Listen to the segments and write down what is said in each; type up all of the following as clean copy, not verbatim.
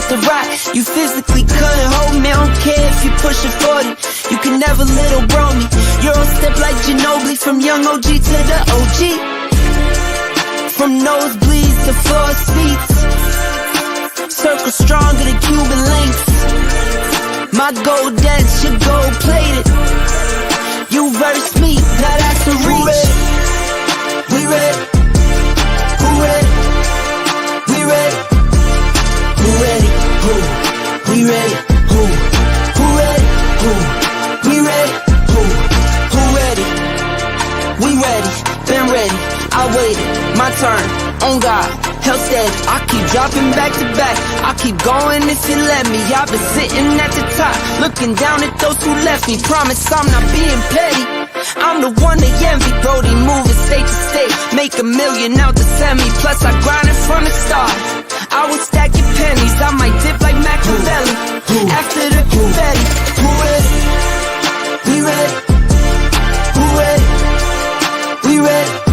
the rock. You physically couldn't hold me, I don't care if you pushing 40. You can never little bro me. Euro step like Ginobili, from young OG to the OG. From nosebleeds to floor seats, circle stronger than Cuban links. My gold dance, your gold plated. You verse me, now that's a reach. We ready? Who ready? We ready? Who ready? Who? We ready? Who? Who ready? Who? We ready? Who? Who ready? We ready, been ready. I waited, my turn, on God, hell steady. I keep dropping back to back, I keep going if you let me. I've been sitting at the top, looking down at those who left me. Promise I'm not being petty, I'm the one they envy. Brody moving state to state, make $1 million out the semi. Plus I grinded from the start, I was stacking pennies. I might dip like Machiavelli, after the confetti. Who ready? We ready? Who ready? We ready?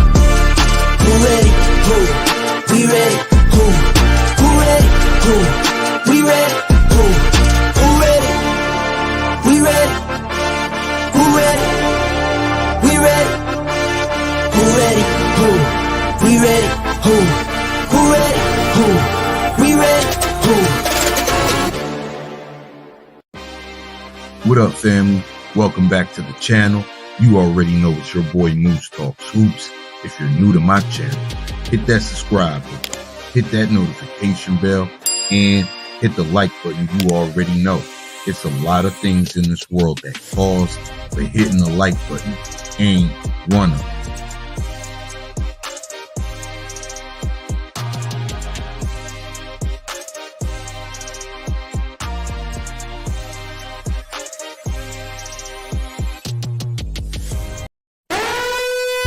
Who ready? Who? We ready? Who? Who ready? Who? We ready? Who? Who ready? We ready? Who ready? We ready? Who ready? Who? We ready? Who? Who ready? Who? We ready? Who? What up, family? Welcome back to the channel. You already know it's your boy Moose Talks Hoops. If you're new to my channel, hit that subscribe button, hit that notification bell, and hit the like button. You already know it's a lot of things in this world that cause, but hitting the like button ain't one of them.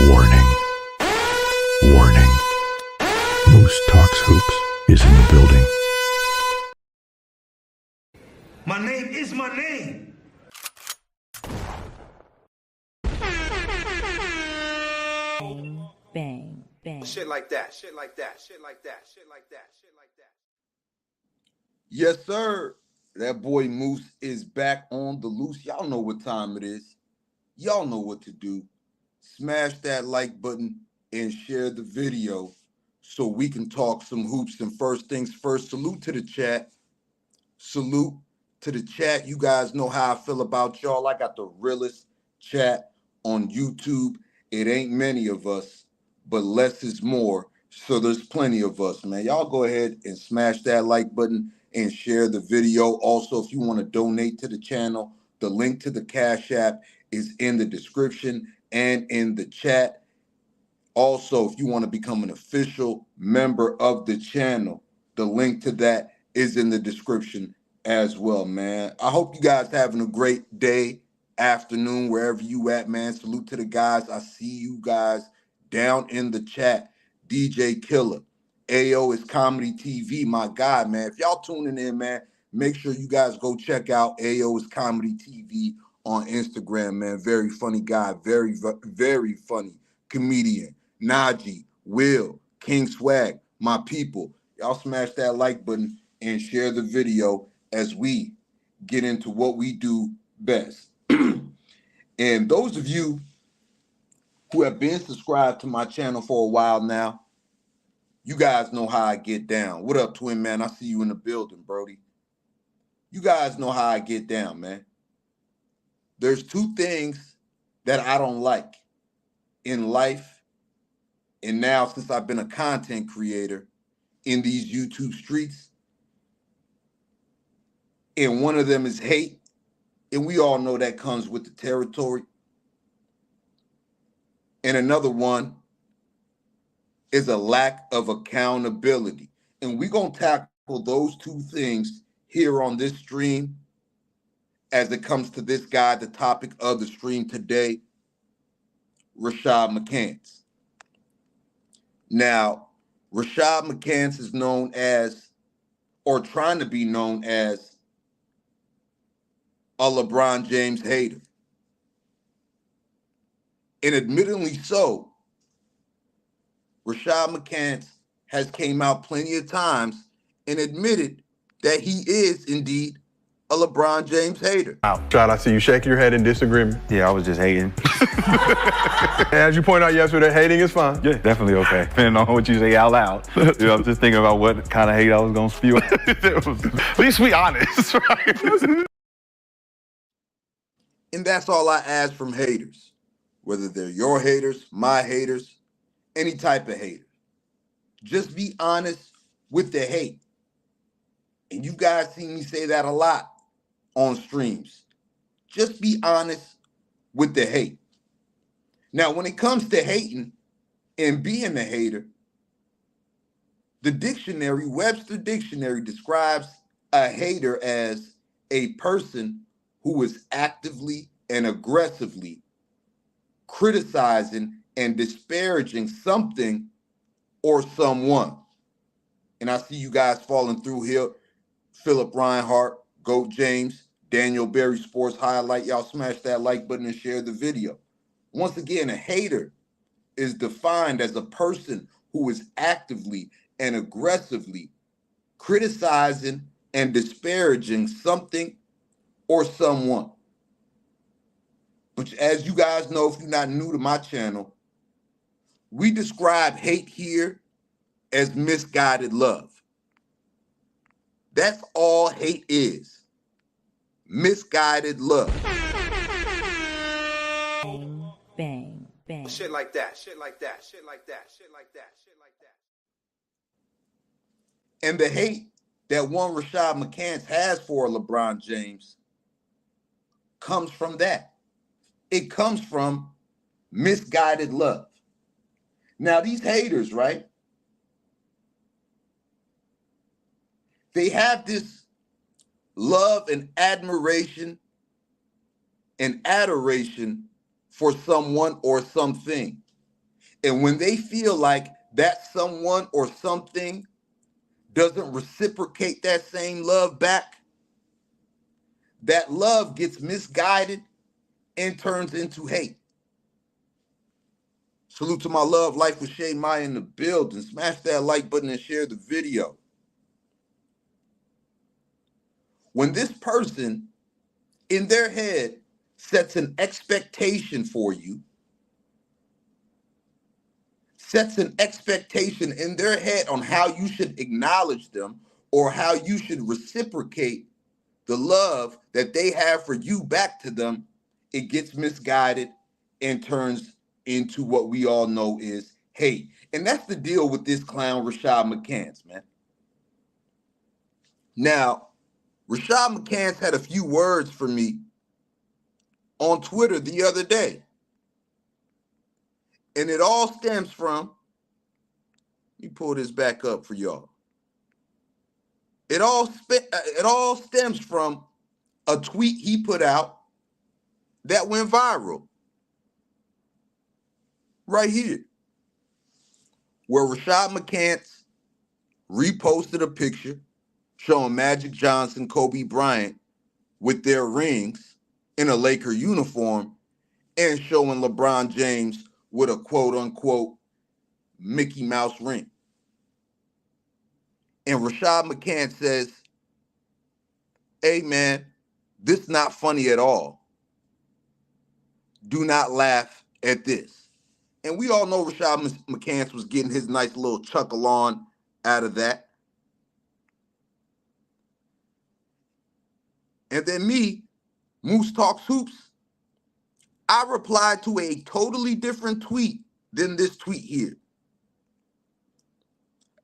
Warning. Warning. Moose Talks Hoops is in the building. My name is my name. Bang, bang. Shit like that, shit like that, shit like that, shit like that, shit like that. Yes, sir. That boy Moose is back on the loose. Y'all know what time it is. Y'all know what to do. Smash that like button and share the video so we can talk some hoops. And first things first, salute to the chat. Salute to the chat. You guys know how I feel about y'all. I got the realest chat on YouTube. It ain't many of us, but less is more. So there's plenty of us, man. Y'all go ahead and smash that like button and share the video. Also, if you want to donate to the channel, the link to the Cash App is in the description and in the chat. Also, if you want to become an official member of the channel, the link to that is in the description as well, man. I hope you guys having a great day, afternoon, wherever you at, man. Salute to the guys. I see you guys down in the chat. DJ Killer, AO is Comedy TV, my guy, man. If y'all tuning in, man, make sure you guys go check out AO is Comedy TV on Instagram, man. Very funny guy, very, very funny comedian. Najee, Will, King Swag, my people. Y'all smash that like button and share the video as we get into what we do best. And those of you who have been subscribed to my channel for a while now, you guys know how I get down. What up, twin man? I see you in the building, Brody. You guys know how I get down, man. There's two things that I don't like in life, and now since I've been a content creator in these YouTube streets, and one of them is hate, and we all know that comes with the territory. And another one is a lack of accountability. And we're going to tackle those two things here on this stream as it comes to this guy, the topic of the stream today, Rashad McCants. Now, Rashad McCants is known as, or trying to be known as, a LeBron James hater. And admittedly so, Rashad McCants has came out plenty of times and admitted that he is indeed a LeBron James hater. Rashad, I see you shaking your head in disagreement. Yeah, I was just hating. As you pointed out yesterday, hating is fine. Yeah, definitely okay. Depending on what you say out loud. I'm just thinking about what kind of hate I was gonna spew. At least we honest, right? And that's all I ask from haters, whether they're your haters, my haters, any type of hater. Just be honest with the hate. And you guys see me say that a lot on streams. Just be honest with the hate. Now, when it comes to hating and being a hater, the dictionary, Webster Dictionary, describes a hater as a person who is actively and aggressively criticizing and disparaging something or someone. And I see you guys falling through here. Philip Reinhart, Goat James, Daniel Berry Sports Highlight. Y'all smash that like button and share the video. Once again, a hater is defined as a person who is actively and aggressively criticizing and disparaging something or someone. But as you guys know, if you're not new to my channel, we describe hate here as misguided love. That's all hate is. Misguided love. Bang, bang. Shit like that. Shit like that. Shit like that. Shit like that. Shit like that. And the hate that one Rashad McCants has for LeBron James comes from that. It comes from misguided love. Now, these haters, right? They have this love and admiration and adoration for someone or something. And when they feel like that someone or something doesn't reciprocate that same love back, that love gets misguided and turns into hate. Salute to my love, Life with Shay Maya in the building. Smash that like button and share the video. When this person in their head sets an expectation for you, sets an expectation in their head on how you should acknowledge them or how you should reciprocate the love that they have for you back to them, it gets misguided and turns into what we all know is hate. And that's the deal with this clown, Rashad McCants, man. Now, Rashad McCants had a few words for me on Twitter the other day. And it all stems from, let me pull this back up for y'all. It all stems from a tweet he put out that went viral. Right here. Where Rashad McCants reposted a picture showing Magic Johnson, Kobe Bryant with their rings in a Laker uniform and showing LeBron James with a quote-unquote Mickey Mouse ring. And Rashad McCants says, hey, man, this not funny at all. Do not laugh at this. And we all know Rashad McCants was getting his nice little chuckle on out of that. And then me, Moose Talks Hoops, I replied to a totally different tweet than this tweet here.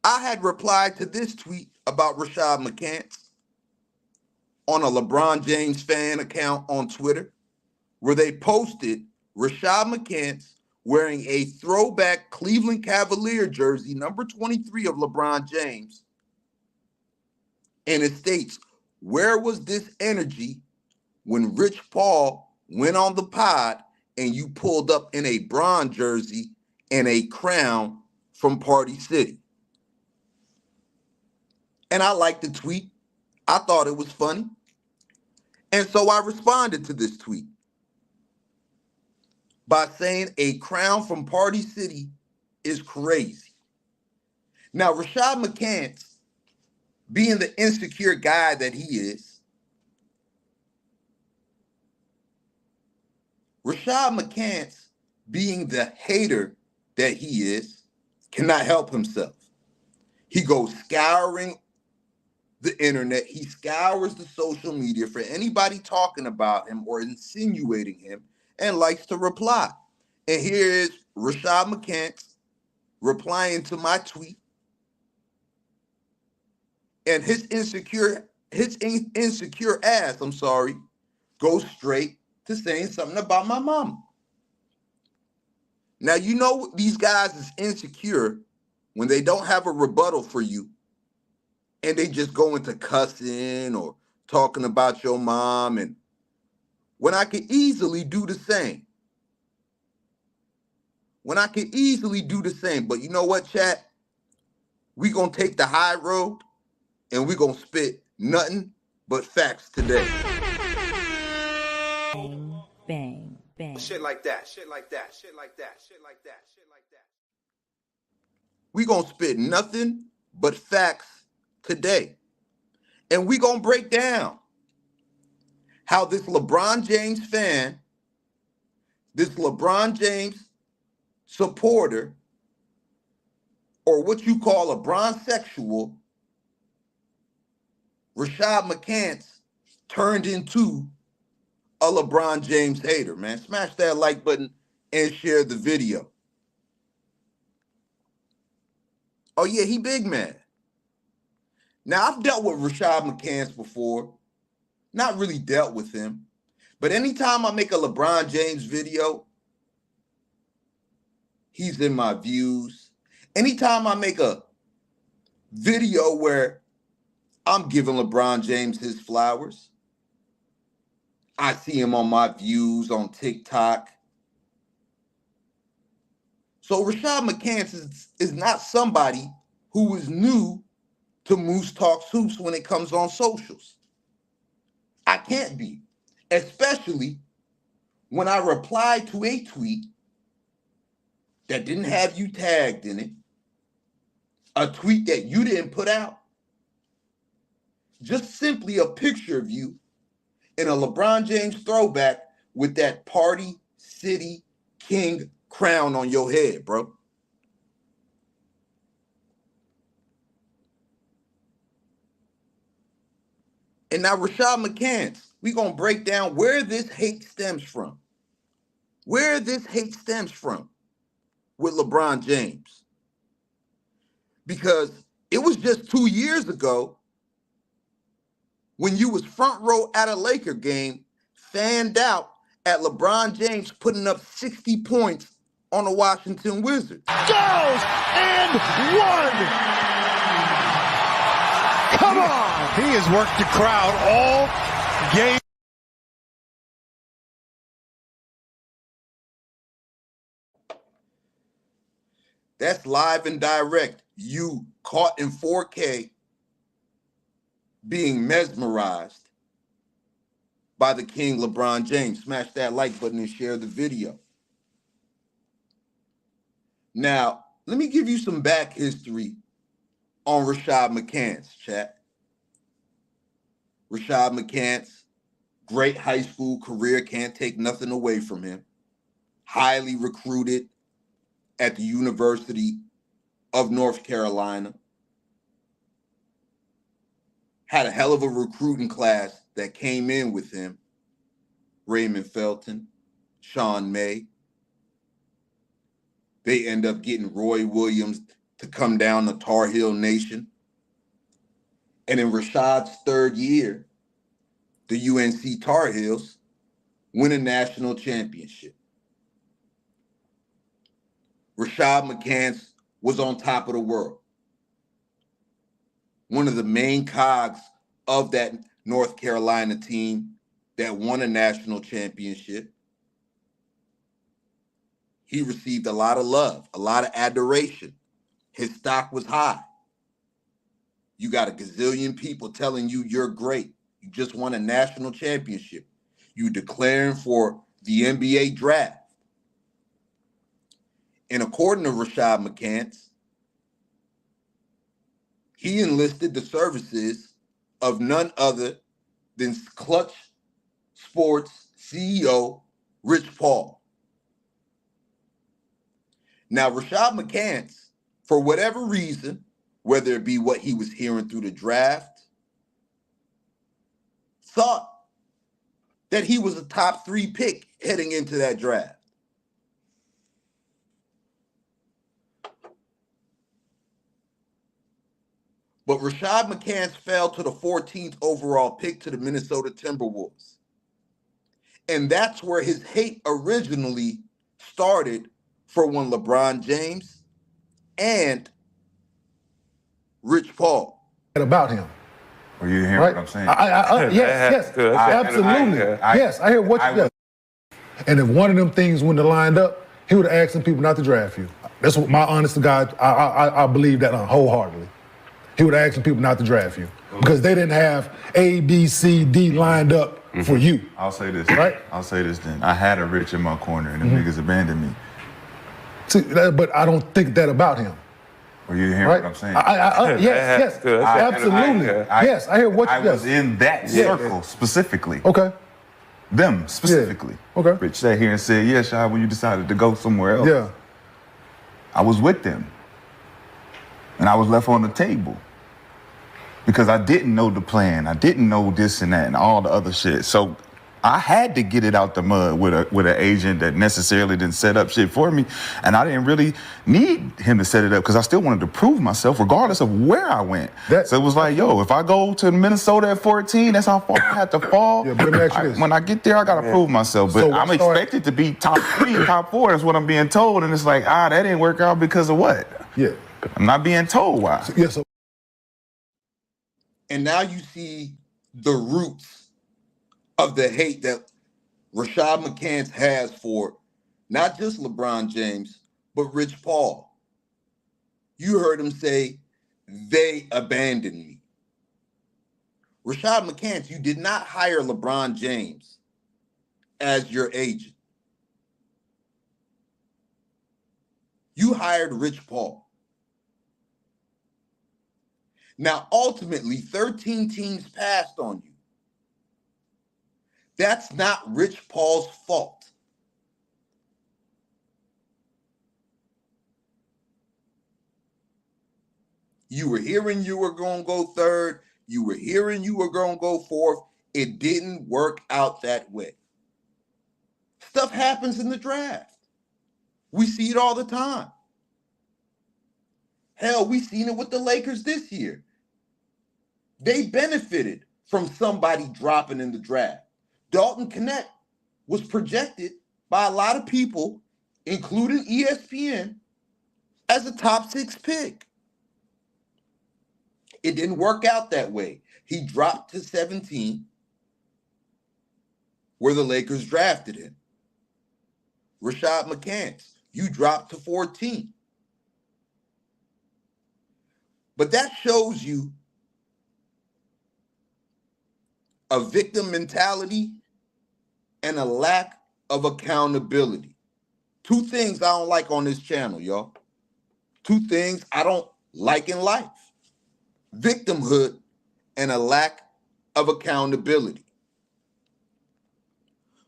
I had replied to this tweet about Rashad McCants on a LeBron James fan account on Twitter, where they posted Rashad McCants wearing a throwback Cleveland Cavalier jersey, number 23 of LeBron James. And it states, where was this energy when Rich Paul went on the pod and you pulled up in a Bron jersey and a crown from Party City? And I liked the tweet. I thought it was funny. And so I responded to this tweet by saying a crown from Party City is crazy. Now, Rashad McCants being the insecure guy that he is, Rashad McCants, being the hater that he is, cannot help himself. He goes scouring the internet. He scours the social media for anybody talking about him or insinuating him and likes to reply. And here is Rashad McCants replying to my tweet. And his insecure ass, goes straight to saying something about my mom. Now, you know these guys is insecure when they don't have a rebuttal for you and they just go into cussing or talking about your mom, and when I could easily do the same. But you know what, chat? We gonna take the high road and we gonna spit nothing but facts today. Bang, bang, bang. Shit like that. Shit like that. Shit like that. Shit like that. Shit like that. We gonna spit nothing but facts today. And we gonna break down how this LeBron James fan, this LeBron James supporter, or what you call a bronzexual, Rashad McCants, turned into a LeBron James hater, man. Smash that like button and share the video. Oh yeah, he big man. Now, I've dealt with Rashad McCants before. Not really dealt with him. But anytime I make a LeBron James video, he's in my views. Anytime I make a video where I'm giving LeBron James his flowers, I see him on my views on TikTok. So Rashad McCants is not somebody who is new to Moose Talks Hoops when it comes on socials. I can't be, especially when I reply to a tweet that didn't have you tagged in it, a tweet that you didn't put out, just simply a picture of you in a LeBron James throwback with that Party City King crown on your head, bro. And now Rashad McCants, we're going to break down where this hate stems from. Where this hate stems from with LeBron James. Because it was just 2 years ago when you was front row at a Laker game, fanned out at LeBron James putting up 60 points on the Washington Wizards. Goes and one. Come on. He has worked the crowd all game. That's live and direct. You caught in 4K being mesmerized by the King LeBron James. Smash that like button and share the video. Now, let me give you some back history on Rashad McCants, chat. Rashad McCants, great high school career, can't take nothing away from him. Highly recruited at the University of North Carolina. Had a hell of a recruiting class that came in with him. Raymond Felton, Sean May. They end up getting Roy Williams to come down to Tar Heel Nation. And in Rashad's third year, the UNC Tar Heels win a national championship. Rashad McCants was on top of the world. One of the main cogs of that North Carolina team that won a national championship. He received a lot of love, a lot of adoration. His stock was high. You got a gazillion people telling you you're great. You just won a national championship. You declaring for the NBA draft. And according to Rashad McCants, he enlisted the services of none other than Clutch Sports CEO Rich Paul. Now, Rashad McCants, for whatever reason, whether it be what he was hearing through the draft, thought that he was a top 3 pick heading into that draft. But Rashad McCants fell to the 14th overall pick to the Minnesota Timberwolves. And that's where his hate originally started for one LeBron James and Rich Paul. About him. Well, you hear Right? what I'm saying? Yes, absolutely. Yes, I hear what you said. And if one of them things wouldn't have lined up, he would have asked some people not to draft you. That's what my honest to God, I believe that wholeheartedly. He would have asked some people not to draft you because they didn't have A, B, C, D lined up for you. I'll say this. Right? I'll say this then. I had a Rich in my corner, and the niggas abandoned me. See, but I don't think that about him. Well, you hear Right? what I'm saying? Yes, absolutely. Yes, I hear what you I was in that circle specifically. Okay. Them specifically. Yeah. Okay. Rich sat here and said, yeah, Shai, when you decided to go somewhere else. Yeah. I was with them. And I was left on the table. Because I didn't know the plan. I didn't know this and that and all the other shit. So I had to get it out the mud with an agent that necessarily didn't set up shit for me. And I didn't really need him to set it up because I still wanted to prove myself regardless of where I went. So it was like, yo, if I go to Minnesota at 14, that's how far I had to fall. Yeah, but let me ask you this. When I get there, I got to prove myself. But So I'm expected to be top 3, top 4. That's what I'm being told. And it's like, that didn't work out because of what? Yeah. I'm not being told why. Yes. And now you see the roots of the hate that Rashad McCants has for not just LeBron James, but Rich Paul. You heard him say, they abandoned me. Rashad McCants, you did not hire LeBron James as your agent. You hired Rich Paul. Now, ultimately, 13 teams passed on you. That's not Rich Paul's fault. You were hearing you were going to go 3rd. You were hearing you were going to go 4th. It didn't work out that way. Stuff happens in the draft. We see it all the time. Hell, we seen it with the Lakers this year. They benefited from somebody dropping in the draft. Dalton Knecht was projected by a lot of people, including ESPN, as a top 6 pick. It didn't work out that way. He dropped to 17, where the Lakers drafted him. Rashad McCants, you dropped to 14. But that shows you a victim mentality and a lack of accountability. 2 things I don't like on this channel, y'all. 2 things I don't like in life. Victimhood and a lack of accountability.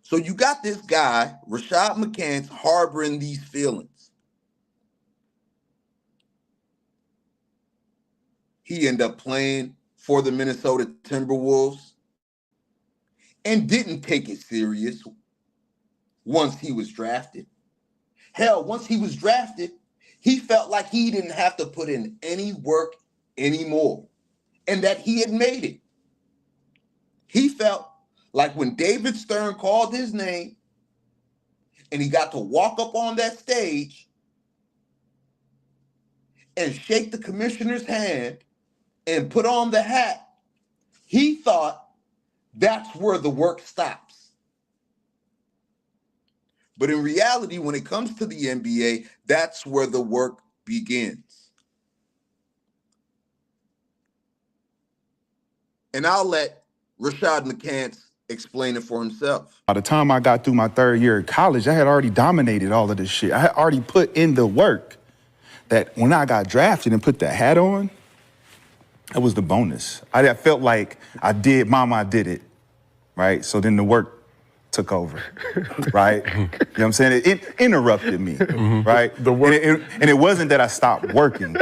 So you got this guy, Rashad McCants, harboring these feelings. He ended up playing for the Minnesota Timberwolves and didn't take it serious once he was drafted. Hell, once he was drafted, he felt like he didn't have to put in any work anymore and that he had made it. He felt like when David Stern called his name and he got to walk up on that stage and shake the commissioner's hand and put on the hat, he thought that's where the work stops. But in reality, when it comes to the NBA, that's where the work begins. And I'll let Rashad McCants explain it for himself. By the time I got through my 3rd year of college, I had already dominated all of this shit. I had already put in the work that when I got drafted and put the hat on, That was the bonus. I felt like I did it, right? So then the work took over, right? You know what I'm saying? It interrupted me, right? The work. And it wasn't that I stopped working.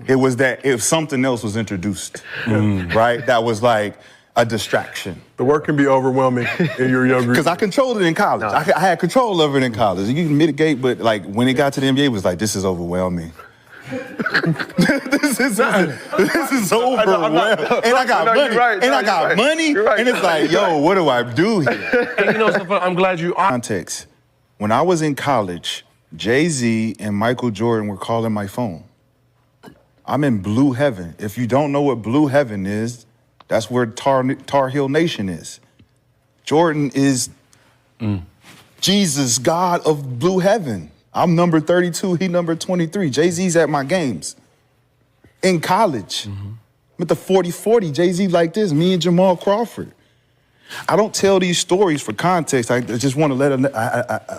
It was that if something else was introduced, right? That was like a distraction. The work can be overwhelming in your younger. Because I controlled it in college. No. I had control over it in college. You can mitigate, but like when it got to the NBA, it was like, this is overwhelming. this is overwhelming. And I got money. And I got money. And it's like, yo, what do I do here? And you know something? I'm glad you are. Context. When I was in college, Jay-Z and Michael Jordan were calling my phone. I'm in Blue Heaven. If you don't know what Blue Heaven is, that's where Tar Heel Nation is. Jordan is Jesus, God of Blue Heaven. I'm number 32, he number 23. Jay-Z's at my games. In college. I'm at the 40-40, Jay-Z like this, me and Jamal Crawford. I don't tell these stories for context. I just want to let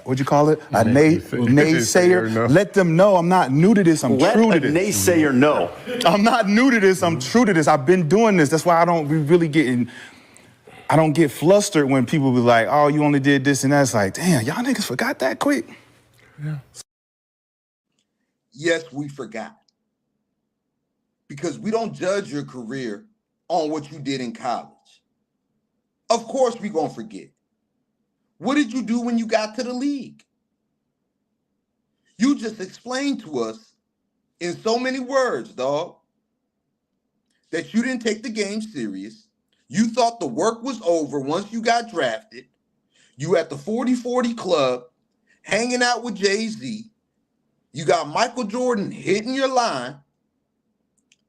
what'd you call it? A naysayer. Let them know I'm not new to this, I'm true to this. Let a naysayer know. I'm not new to this, I'm true to this. I've been doing this. That's why I don't get flustered when people be like, oh, you only did this and that. It's like, damn, y'all niggas forgot that quick? Yeah. Yes, we forgot. Because we don't judge your career on what you did in college. Of course we're going to forget. What did you do when you got to the league? You just explained to us in so many words, dog, that you didn't take the game serious. You thought the work was over once you got drafted. You at the 40-40 club, hanging out with Jay-Z. You got Michael Jordan hitting your line.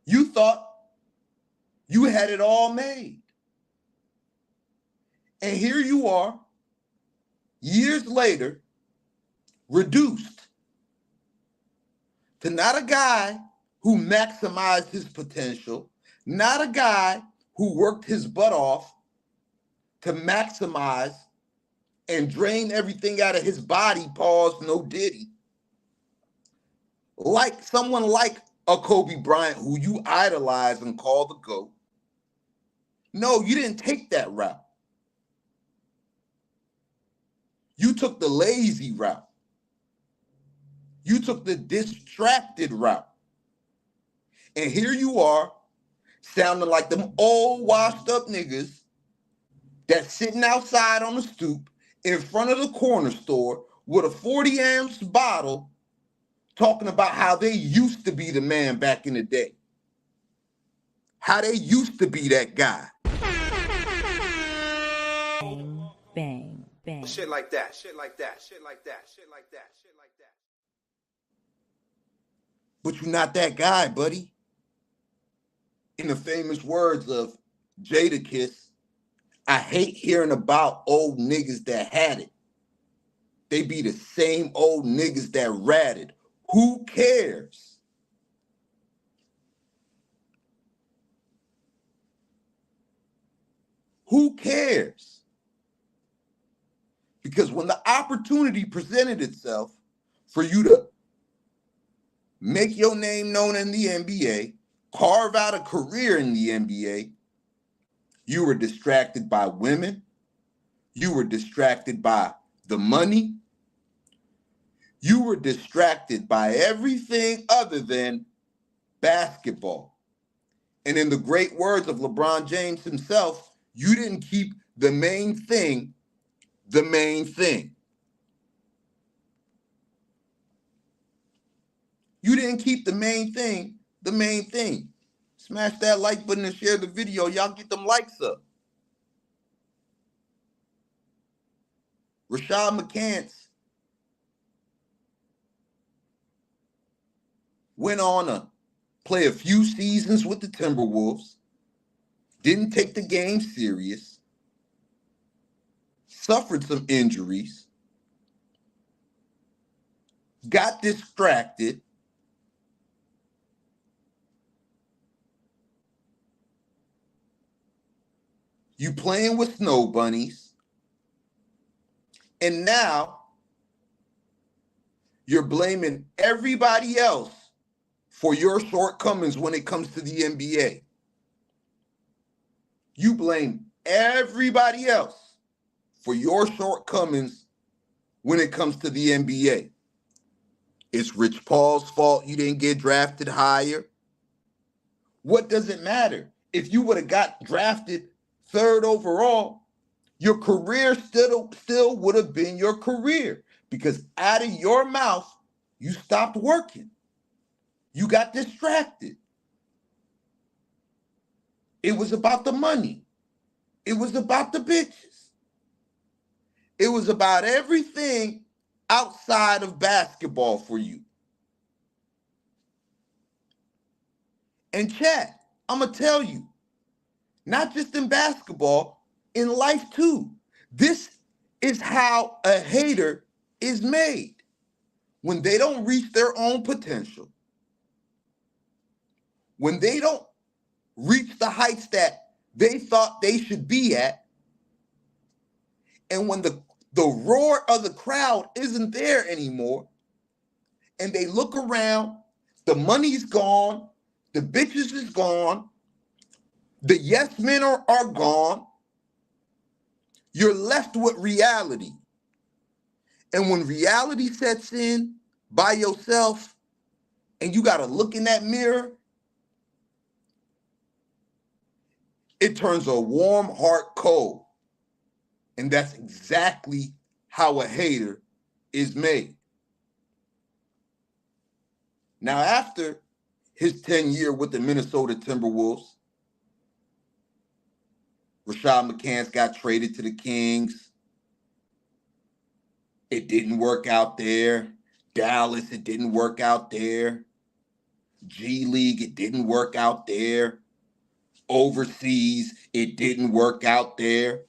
You thought you had it all made. And here you are, years later, reduced to not a guy who maximized his potential, not a guy who worked his butt off to maximize and drain everything out of his body, pause, no Diddy. Like someone like a Kobe Bryant who you idolize and call the GOAT. No, you didn't take that route. You took the lazy route. You took the distracted route. And here you are, sounding like them old washed up niggas that's sitting outside on the stoop in front of the corner store with a 40 ounce bottle talking about how they used to be the man back in the day. How they used to be that guy. Bang, bang. Shit like that, shit like that, shit like that, shit like that, shit like that. But you're not that guy, buddy. In the famous words of Jadakiss, I hate hearing about old niggas that had it. They be the same old niggas that ratted. Who cares? Who cares? Because when the opportunity presented itself for you to make your name known in the NBA, carve out a career in the NBA, you were distracted by women. You were distracted by the money. You were distracted by everything other than basketball. And in the great words of LeBron James himself, you didn't keep the main thing the main thing. You didn't keep the main thing the main thing. Smash that like button and share the video. Y'all get them likes up. Rashad McCants went on to play a few seasons with the Timberwolves, didn't take the game serious, suffered some injuries, got distracted, you playing with snow bunnies, and now you're blaming everybody else for your shortcomings when it comes to the NBA. You blame everybody else for your shortcomings when it comes to the NBA. It's Rich Paul's fault you didn't get drafted higher. What does it matter? If you would have got drafted 3rd overall, your career still would have been your career, because out of your mouth, you stopped working. You got distracted. It was about the money. It was about the bitches. It was about everything outside of basketball for you. And chat, I'm going to tell you, not just in basketball, in life too. This is how a hater is made. When they don't reach their own potential, when they don't reach the heights that they thought they should be at, and when the roar of the crowd isn't there anymore, and they look around, the money's gone, the bitches is gone, the yes men are gone, you're left with reality. And when reality sets in by yourself and you got to look in that mirror, it turns a warm heart cold. And that's exactly how a hater is made. Now, after his 10-year with the Minnesota Timberwolves, Rashad McCants got traded to the Kings. It didn't work out there. Dallas, it didn't work out there. G League, it didn't work out there. Overseas, it didn't work out there.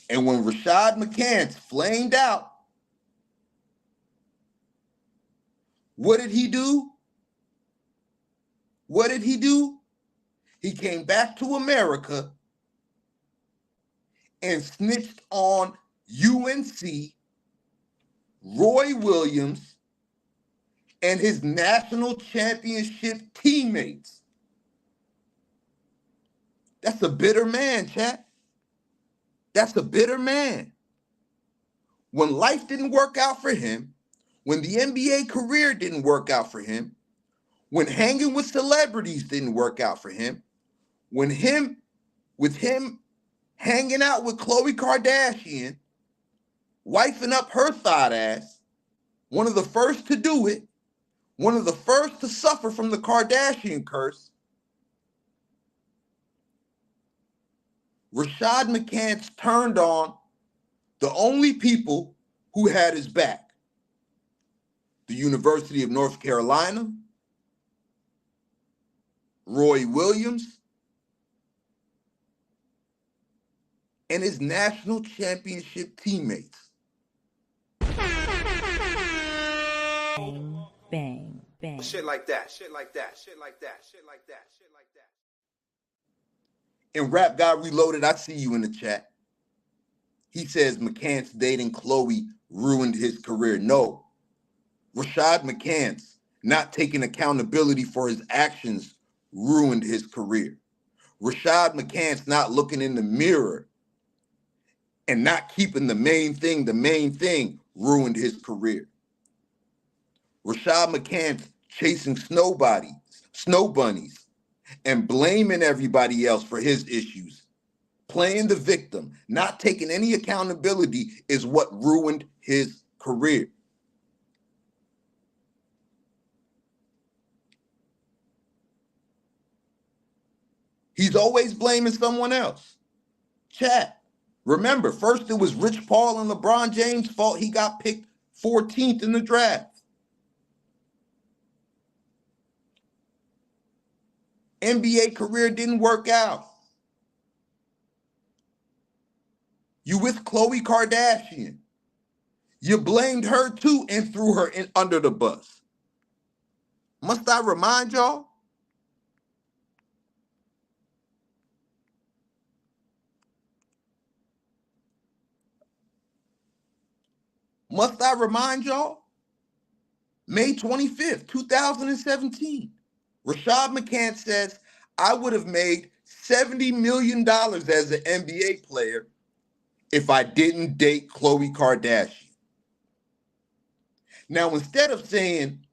And when Rashad McCants flamed out, what did he do? What did he do? He came back to America and snitched on UNC, Roy Williams, and his national championship teammates. That's a bitter man, chat. That's a bitter man. When life didn't work out for him, when the NBA career didn't work out for him, when hanging with celebrities didn't work out for him, with him hanging out with Khloe Kardashian, wifing up her thought ass, one of the first to do it, one of the first to suffer from the Kardashian curse, Rashad McCants turned on the only people who had his back. The University of North Carolina, Roy Williams, and his national championship teammates. Bang, bang, bang. Shit like that, shit like that, shit like that, shit like that, shit like that. And Rap God Reloaded, I see you in the chat. He says McCants dating Khloe ruined his career. No. Rashad McCants not taking accountability for his actions ruined his career. Rashad McCants not looking in the mirror and not keeping the main thing ruined his career. Rashad McCants chasing snow bunnies, and blaming everybody else for his issues, playing the victim, not taking any accountability is what ruined his career. He's always blaming someone else. Chat. Remember, first it was Rich Paul and LeBron James' fault he got picked 14th in the draft. NBA career didn't work out. You with Khloe Kardashian. You blamed her too and threw her in under the bus. Must I remind y'all? Must I remind y'all? May 25th, 2017. Rashad McCants says, I would have made $70 million as an NBA player if I didn't date Khloe Kardashian. Now, instead of saying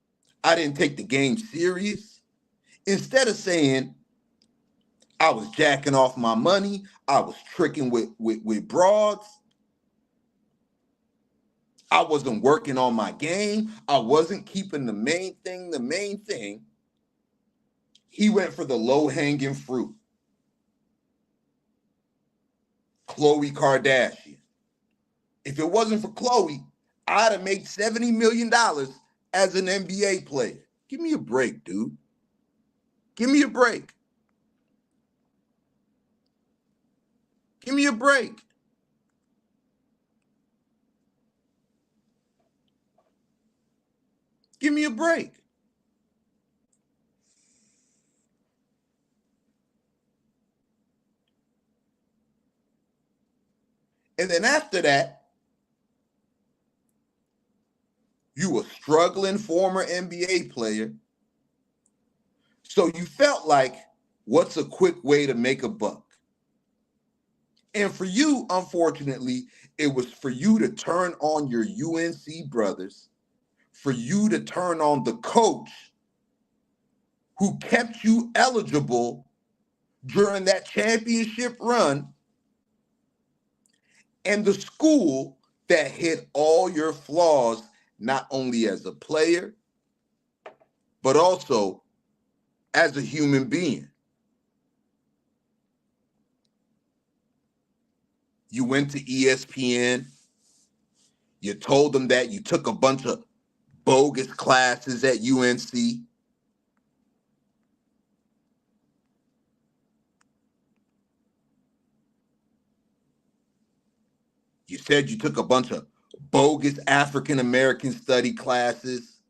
I didn't take the game serious, instead of saying I was jacking off my money, I was tricking with broads, I wasn't working on my game, I wasn't keeping the main thing, he went for the low-hanging fruit. Khloe Kardashian. If it wasn't for Khloe, I'd have made $70 million as an NBA player. Give me a break, dude. Give me a break. Give me a break. Give me a break. And then after that, you a struggling former NBA player. So you felt like, what's a quick way to make a buck? And for you, unfortunately, it was for you to turn on your UNC brothers, for you to turn on the coach who kept you eligible during that championship run, and the school that hid all your flaws, not only as a player, but also as a human being. You went to ESPN, you told them that you took a bunch of bogus classes at UNC. You said you took a bunch of bogus African American study classes.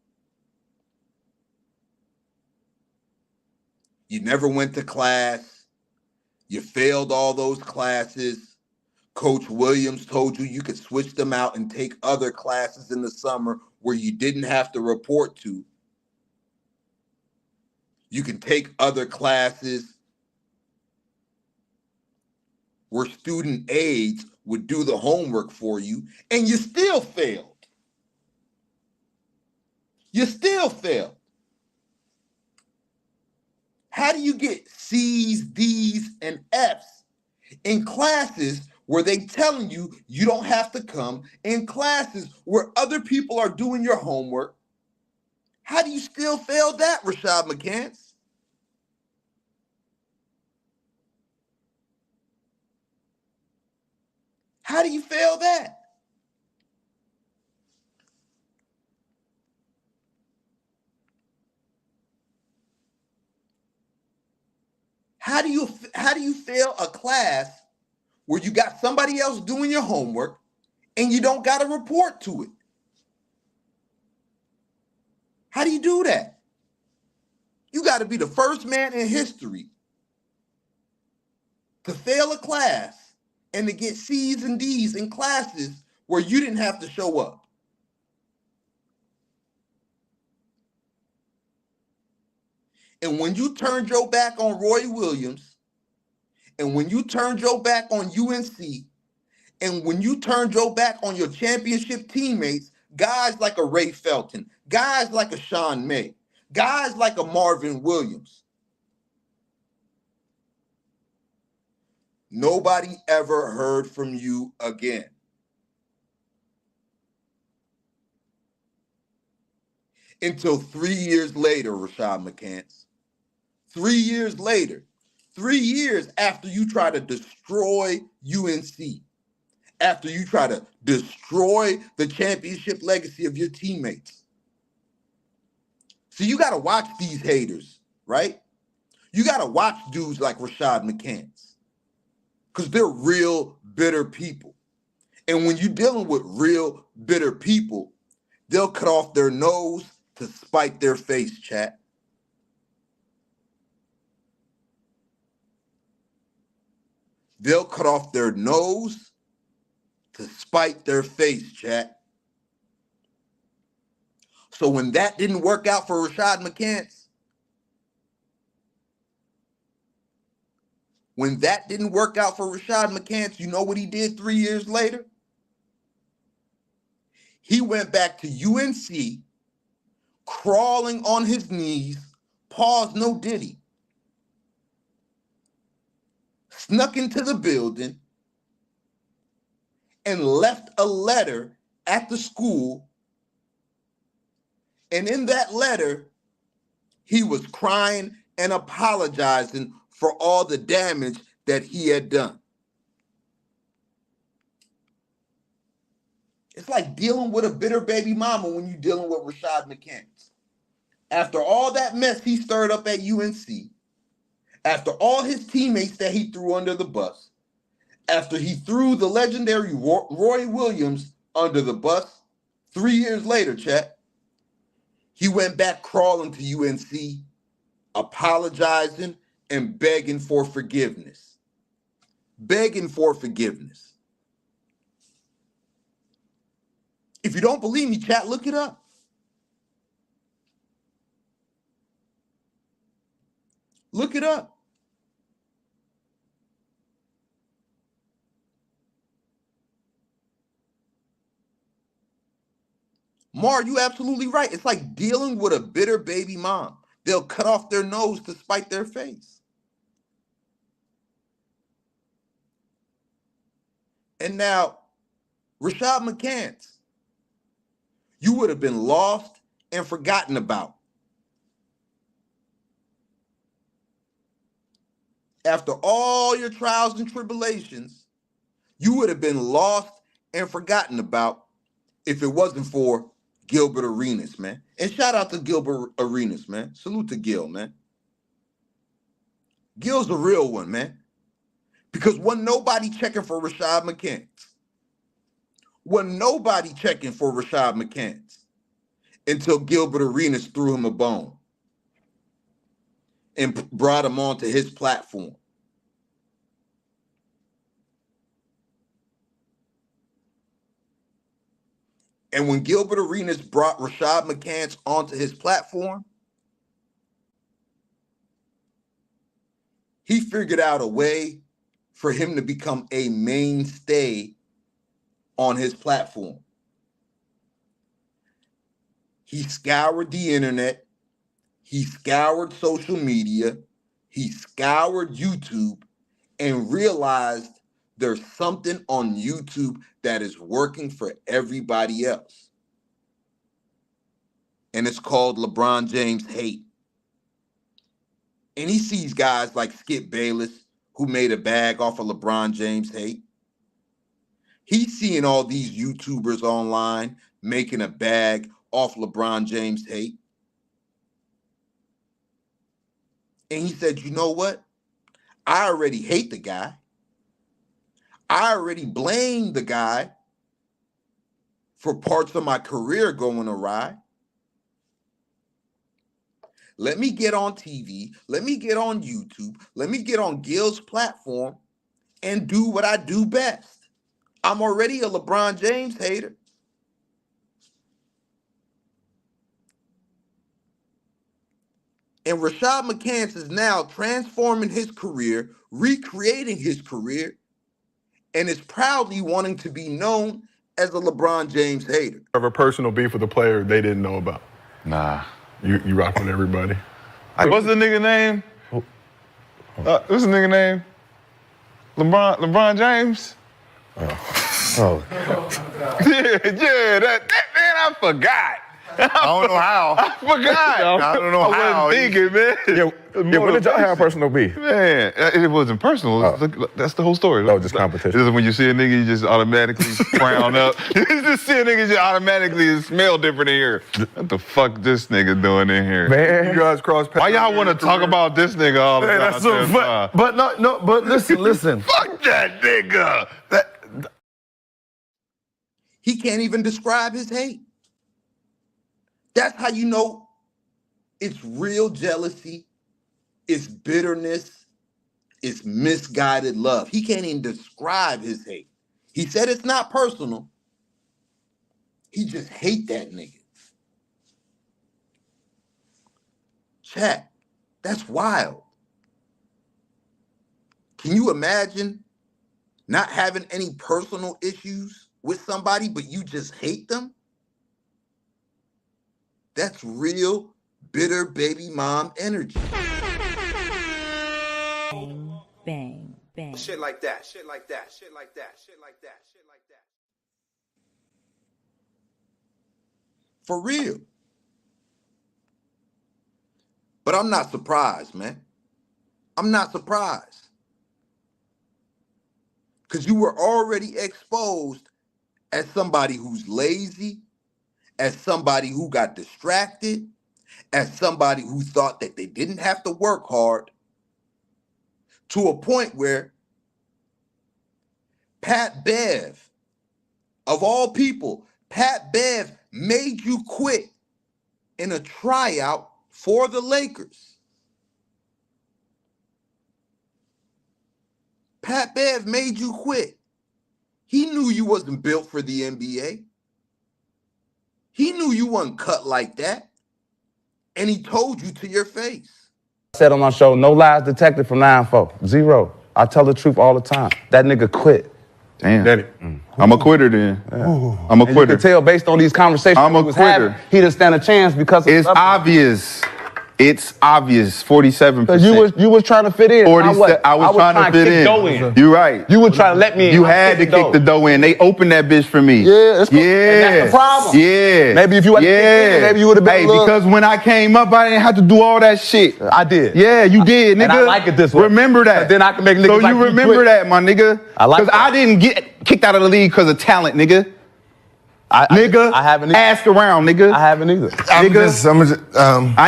You never went to class. You failed all those classes. Coach Williams told you you could switch them out and take other classes in the summer where you didn't have to report to. You can take other classes where student aides would do the homework for you, and you still failed. You still failed. How do you get C's, D's, and F's in classes where they telling you you don't have to come, in classes where other people are doing your homework? How do you still fail that, Rashad McCants? How do you fail that? How do you fail a class where you got somebody else doing your homework and you don't got to report to it? How do you do that? You got to be the first man in history to fail a class and to get C's and D's in classes where you didn't have to show up. And when you turned your back on Roy Williams, and when you turned your back on UNC, and when you turned your back on your championship teammates, guys like a Ray Felton, guys like a Sean May, guys like a Marvin Williams, nobody ever heard from you again. Until 3 years later, Rashad McCants. 3 years later, 3 years after you try to destroy UNC, after you try to destroy the championship legacy of your teammates. So you got to watch these haters, right? You got to watch dudes like Rashad McCants because they're real bitter people. And when you're dealing with real bitter people, they'll cut off their nose to spite their face, chat. They'll cut off their nose to spite their face, chat. So when that didn't work out for Rashad McCants, When that didn't work out for Rashad McCants, you know what he did 3 years later? He went back to UNC, crawling on his knees, pause, no Diddy, snuck into the building and left a letter at the school. And in that letter, he was crying and apologizing for all the damage that he had done. It's like dealing with a bitter baby mama when you're dealing with Rashad McCants. After all that mess he stirred up at UNC, after all his teammates that he threw under the bus, after he threw the legendary Roy Williams under the bus, 3 years later, chat, he went back crawling to UNC, apologizing and begging for forgiveness. Begging for forgiveness. If you don't believe me, chat, look it up. Look it up. Mar, you absolutely right. It's like dealing with a bitter baby mom. They'll cut off their nose to spite their face. And now, Rashad McCants, you would have been lost and forgotten about. After all your trials and tribulations, you would have been lost and forgotten about if it wasn't for Gilbert Arenas, man. And shout out to Gilbert Arenas, man. Salute to Gil, man. Gil's a real one, man. Because wasn't nobody checking for Rashad McCants. Wasn't nobody checking for Rashad McCants until Gilbert Arenas threw him a bone and brought him onto his platform. And when Gilbert Arenas brought Rashad McCants onto his platform, he figured out a way for him to become a mainstay on his platform. He scoured the internet. He scoured social media. He scoured YouTube and realized there's something on YouTube that is working for everybody else. And it's called LeBron James hate. And he sees guys like Skip Bayless, who made a bag off of LeBron James hate. He's seeing all these YouTubers online making a bag off LeBron James hate. And he said, you know what? I already hate the guy. I already blame the guy for parts of my career going awry. Let me get on TV. Let me get on YouTube. Let me get on Gil's platform and do what I do best. I'm already a LeBron James hater. And Rashad McCants is now transforming his career, recreating his career, and is proudly wanting to be known as a LeBron James hater. Have a personal beef with a player they didn't know about? Nah. You rock with everybody. What's the nigga name? What's the nigga name? LeBron James? Oh. Yeah, that man, I forgot. I don't know how. I forgot. I don't know how. I wasn't thinking, man. Yeah, when did y'all have personal beef? Man, it wasn't personal. Oh. That's the whole story. Oh, just competition. Just when you see a nigga, you just automatically frown up. You just see a nigga, just automatically smell different in here. What the fuck this nigga doing in here? Man. You guys cross paths. Why y'all want to talk about this nigga all the time? That's so, but listen. Fuck that nigga. He can't even describe his hate. That's how you know it's real jealousy, it's bitterness, it's misguided love. He can't even describe his hate. He said it's not personal. He just hate that nigga. Chat, that's wild. Can you imagine not having any personal issues with somebody, but you just hate them? That's real bitter baby mom energy. Bang, bang. Shit like that, shit like that, shit like that, shit like that, shit like that. For real. But I'm not surprised, man. I'm not surprised. Because you were already exposed as somebody who's lazy, as somebody who got distracted, as somebody who thought that they didn't have to work hard, to a point where Pat Bev, of all people, Pat Bev made you quit in a tryout for the Lakers. Pat Bev made you quit. He knew you wasn't built for the NBA. He knew you wasn't cut like that. And he told you to your face. I said on my show, no lies detected from 9-4. 0. I tell the truth all the time. That nigga quit. Damn. Daddy. I'm a quitter then. Yeah. I'm a And quitter. you can tell based on these conversations I'm a he was quitter. having, he didn't stand a chance because of It's obvious. It's obvious. 47%. You was trying to fit in. 47. I was trying to fit kick in. dough in. You're right. You were trying to let me in. You had to kick the dough in. They opened that bitch for me. Yeah, it's cool. Yeah. And that's the problem. Yeah. Maybe if you hadn't kicked in, maybe you would have been Hey, a little... because when I came up, I didn't have to do all that shit. I did. Yeah, you did, nigga. And I like it this way. Remember that. And then I can make niggas so like you you remember quit. that, my nigga. I like Because I didn't get kicked out of the league because of talent, nigga. I haven't either. Ask around, nigga. I haven't either. I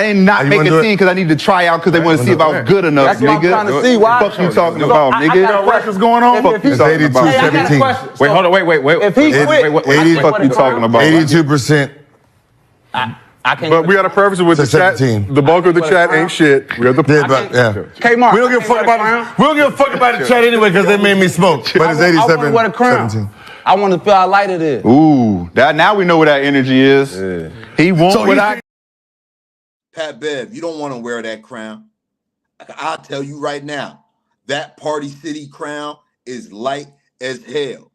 did not make a scene because I needed to try out because they want to see if I was good enough, That's what I'm nigga. trying to see. Why? Fuck you talking So about, I nigga? got a What's going on? Fuck you It's talking about. 82, Hey, I got a 17. question. Wait, hold on, wait. If he quit, What the fuck you talking about? 82%. I can't. But we got to preface it with the So chat. 17. The bulk of the chat ain't shit. We have the Kmart. We don't give a fuck about we don't give a fuck about the chat anyway because they made me smoke. But it's I 87, want to wear the crown. 17. I want to feel how light it is. Ooh, now we know where that energy is. Yeah. He won't. So Pat Bev, you don't want to wear that crown. I'll tell you right now, that Party City crown is light as hell.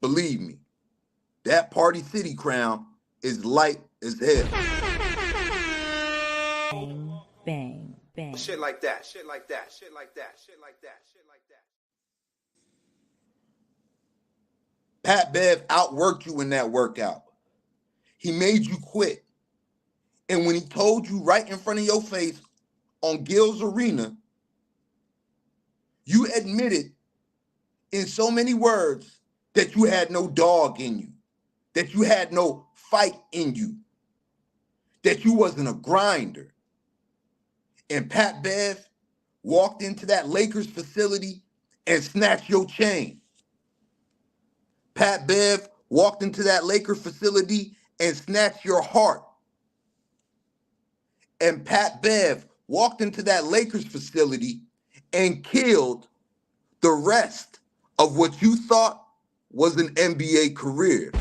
Believe me, that Party City crown is light as hell. Bang, bang. Shit like that, shit like that, shit like that, shit like that, shit like that. Pat Bev outworked you in that workout. He made you quit. And when he told you right in front of your face on Gil's Arena, you admitted in so many words that you had no dog in you, that you had no fight in you, that you wasn't a grinder. And Pat Bev walked into that Lakers facility and snatched your chain. Pat Bev walked into that Lakers facility and snatched your heart. And Pat Bev walked into that Lakers facility and killed the rest of what you thought was an NBA career.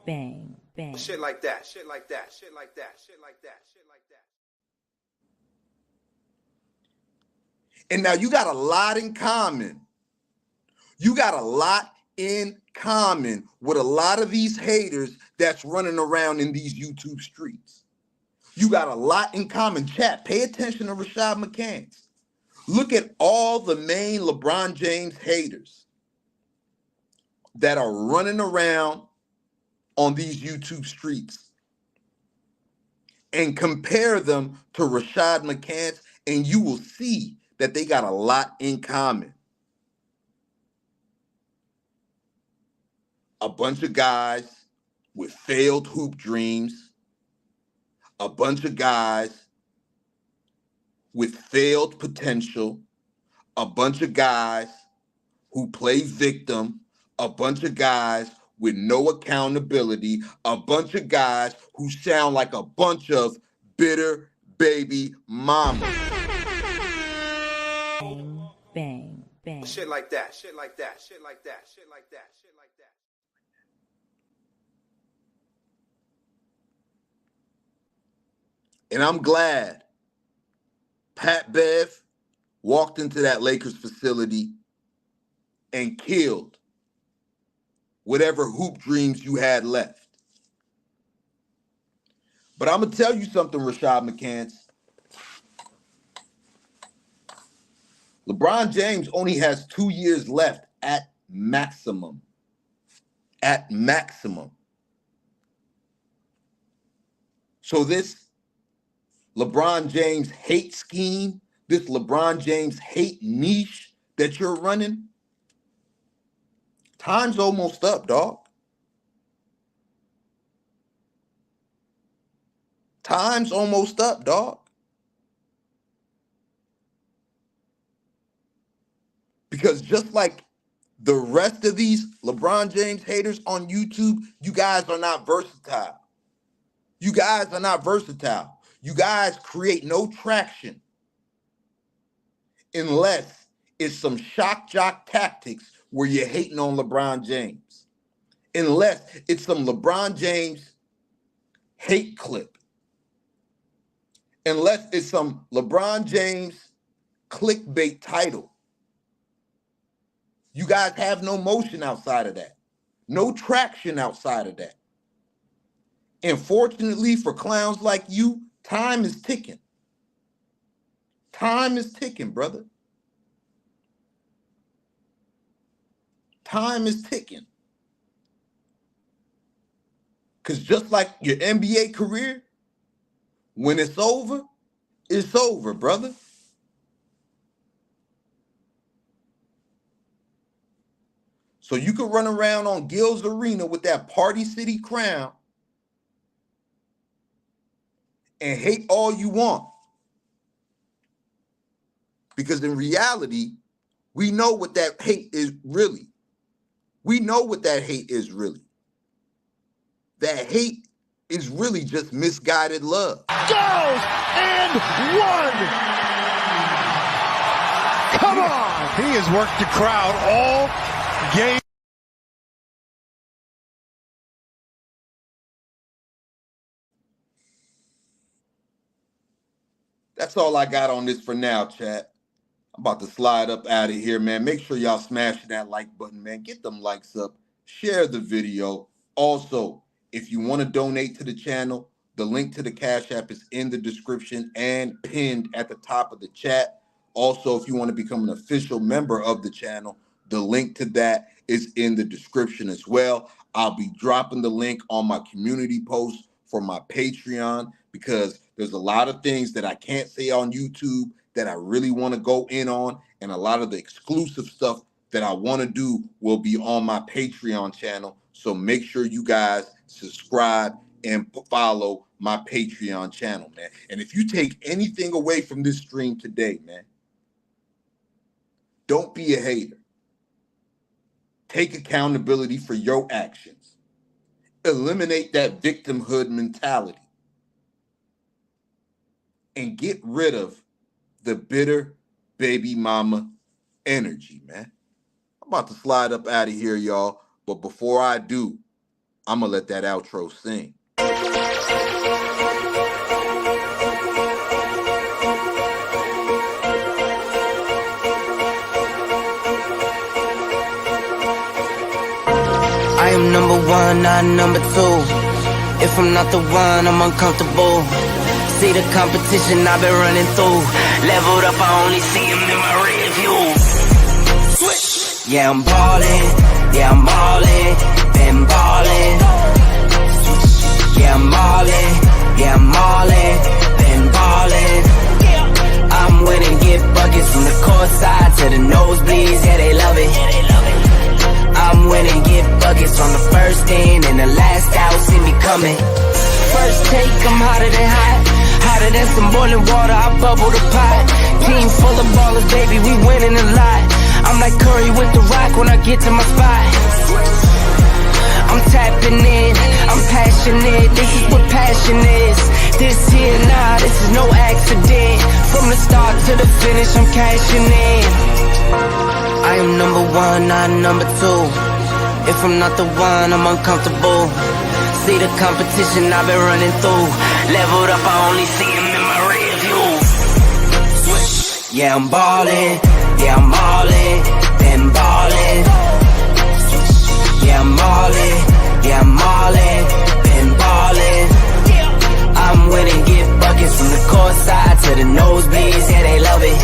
Bang, bang. Shit like that, shit like that, shit like that, shit like that, shit like that. And now you got a lot in common. You got a lot in common with a lot of these haters that's running around in these YouTube streets. You got a lot in common. Chat, pay attention to Rashad McCants. Look at all the main LeBron James haters that are running around on these YouTube streets and compare them to Rashad McCants, and you will see that they got a lot in common. A bunch of guys with failed hoop dreams, a bunch of guys with failed potential, a bunch of guys who play victim, a bunch of guys with no accountability, a bunch of guys who sound like a bunch of bitter baby mamas. Bang, bang. Shit like that, shit like that, shit like that, shit like that, shit like that. And I'm glad Pat Bev walked into that Lakers facility and killed whatever hoop dreams you had left. But I'm going to tell you something, Rashad McCants. LeBron James only has 2 years left at maximum. At maximum. So this LeBron James hate scheme, this LeBron James hate niche that you're running, time's almost up, dog. Time's almost up, dog. Because just like the rest of these LeBron James haters on YouTube, you guys are not versatile. You guys are not versatile. You guys create no traction unless it's some shock jock tactics where you're hating on LeBron James. Unless it's some LeBron James hate clip. Unless it's some LeBron James clickbait title. You guys have no motion outside of that. No traction outside of that. And fortunately for clowns like you, time is ticking. Time is ticking, brother. Time is ticking. Because just like your NBA career, when it's over, brother. So you can run around on Gil's Arena with that Party City crown and hate all you want. Because in reality, we know what that hate is really. We know what that hate is really. That hate is really just misguided love. Goes and one. Come on. He has worked the crowd all game. That's all I got on this for now, chat. I'm about to slide up out of here, man. Make sure y'all smash that like button, man. Get them likes up. Share the video. Also, if you want to donate to the channel, the link to the Cash App is in the description and pinned at the top of the chat. Also, if you want to become an official member of the channel, the link to that is in the description as well. I'll be dropping the link on my community post for my Patreon because there's a lot of things that I can't say on YouTube that I really want to go in on, and a lot of the exclusive stuff that I want to do will be on my Patreon channel. So make sure you guys subscribe and follow my Patreon channel, man. And if you take anything away from this stream today, man, don't be a hater. Take accountability for your actions. Eliminate that victimhood mentality. And get rid of the bitter baby mama energy, man. I'm about to slide up out of here, y'all. But before I do, I'm going to let that outro sing. I am number one, not number two. If I'm not the one, I'm uncomfortable. See the competition I've been running through. Leveled up, I only see him in my rear view. Switch. Yeah, I'm ballin'. Yeah, I'm ballin'. Been ballin'. Yeah, I'm ballin'. Yeah, I'm ballin'. Been ballin'. I'm winning, get buckets from the court side to the nosebleeds. Yeah, they love it. I'm winning, get buckets on the first in and the last out. See me coming. First take, I'm hotter than hot. Hotter than some boiling water, I bubble the pot. Team full of ballers, baby, we winning a lot. I'm like Curry with the rock when I get to my spot. I'm tapping in, I'm passionate. This is what passion is. This here, nah, this is no accident. From the start to the finish, I'm cashing in. I am number one, not number two. If I'm not the one, I'm uncomfortable. See the competition I've been running through. Leveled up, I only see him in my rear view. Yeah, I'm ballin', yeah, I'm all in, been ballin'. Yeah, I'm all in, yeah, I'm all in, been ballin'. I'm winning, get buckets from the court side to the nosebleeds, yeah, they love it.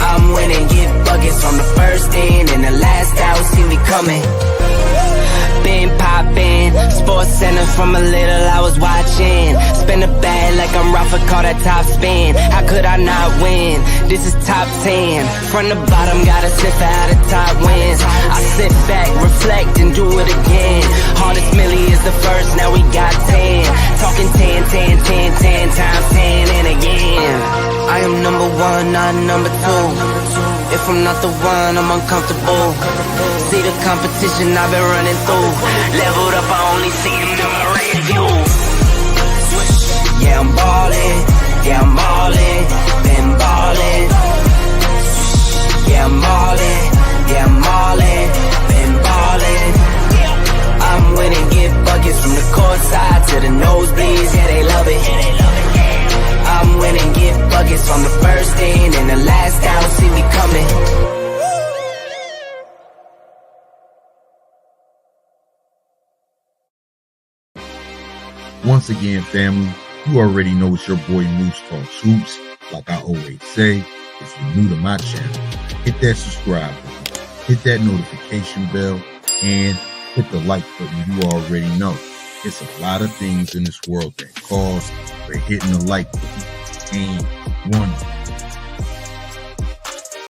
I'm winning, get buckets from the first in and the last out, see me coming. Been poppin', Sports Center from a little I was watching. Spin a bag like I'm Rafa, call that top spin. How could I not win? This is top 10. From the bottom, gotta sit for how the top wins. I sit back, reflect, and do it again. Hardest milli is the first, now we got 10. Talking 10, 10, 10, 10 times 10 and again. I am number one, not number two. If I'm not the one, I'm uncomfortable. See the competition I've been running through. Leveled up, I only see them in my review. Yeah, I'm ballin', yeah, I'm all in, been ballin'. Yeah, I'm ballin', yeah, I'm all in, been ballin'. I'm winning, get buckets from the court side to the nosebleeds, yeah, they love it. I'm winning, get buckets from the first in and the last out, see me coming. Once again, family, you already know it's your boy Moose Talks Hoops. Like I always say, if you're new to my channel, hit that subscribe button, hit that notification bell, and hit the like button. You already know. It's a lot of things in this world that cause for hitting the like button. And one